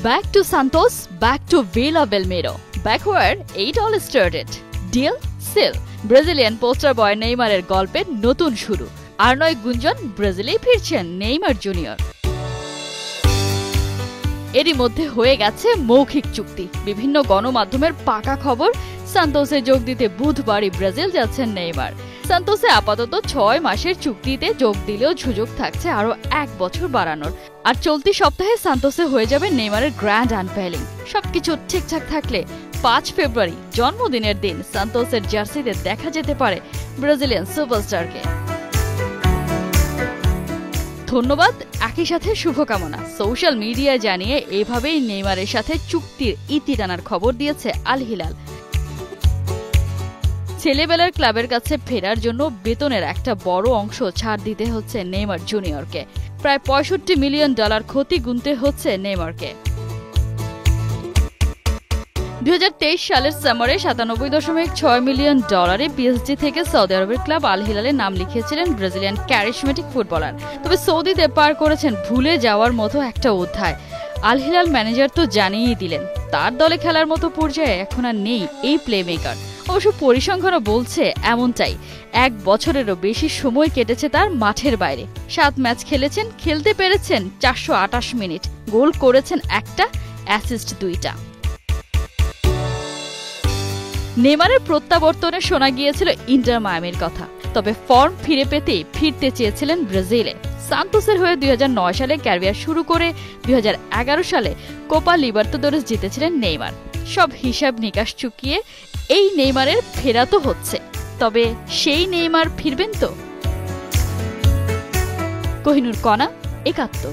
Back to Santos, back to Vila Belmiro, back where it all started. Deal still. Brazilian poster বয় নেইমারের গল্পের নতুন শুরু। আর নয় গুঞ্জন, ব্রাজিলেই ফিরছেন নেইমার জুনিয়র। এরই মধ্যে হয়ে গেছে মৌখিক চুক্তি। বিভিন্ন গণমাধ্যমের পাকা খবর, সান্তোসে যোগ দিতে বুধবারই ব্রাজিল যাচ্ছেন নেইমার। সান্তোসে আপাতত 6 মাসের চুক্তিতে যোগ দিলেও সুযোগ থাকছে আরো 1 বছর বাড়ানোর। আর চলতি সপ্তাহে সান্তোসে হয়ে যাবে নেইমারের গ্র্যান্ড আনভেইলিং। সবকিছু ঠিকঠাক থাকলে 5 ফেব্রুয়ারি জন্মদিনের দিন সান্তোসের জার্সিতে দেখা যেতে পারে ব্রাজিলিয়ান সুপারস্টারকে। ধন্যবাদ, একই সাথে শুভকামনা। সোশ্যাল মিডিয়ায় জানিয়ে এভাবেই নেইমারের সাথে চুক্তির ইতি টানার খবর দিয়েছে আল হিলাল। ছেলেবেলার ক্লাবের কাছে ফেরার জন্য বেতনের একটা বড় অংশ ছাড় দিতে হচ্ছে নেইমার জুনিয়রকে। প্রায় $65 মিলিয়ন ক্ষতি গুনতে হচ্ছে নেইমারকে। 2023 সালের সামারে $97.6 মিলিয়ন পিএসজি থেকে সৌদি আরবের ক্লাব আল হিলালে নাম লিখিয়েছিলেন ব্রাজিলিয়ান ক্যারিশমেটিক ফুটবলার। তবে সৌদিতে পার করেছেন ভুলে যাওয়ার মতো একটা অধ্যায়। আল হিলাল ম্যানেজার তো জানিয়েই দিলেন তার দলে খেলার মতো পর্যায়ে এখন আর নেই এই প্লেমেকার। অবশ্য পরিসংখ্যানও বলছে এমনটাই। 1 বছরেরও বেশি সময় কেটেছে তার মাঠের বাইরে। 7 ম্যাচ খেলেছেন, খেলতে পেরেছেন 428 মিনিট, গোল করেছেন 1টা, অ্যাসিস্ট 2টা। নেইমারের প্রত্যাবর্তনে শোনা গিয়েছিল ইন্টার মায়ামির কথা, তবে ফর্ম ফিরে পেতেই ফিরতে চেয়েছিলেন ব্রাজিলে। সান্তোসের হয়ে 2009 সালে ক্যারিয়ার শুরু করে 2011 সালে কোপা লিবার্তাদোরেস জিতেছিলেন নেইমার। সব হিসাব নিকাশ চুকিয়ে এই নেইমারের ফেরা তো হচ্ছে, তবে সেই নেইমার ফিরবেন তো? কোহিনুর কণা, 71।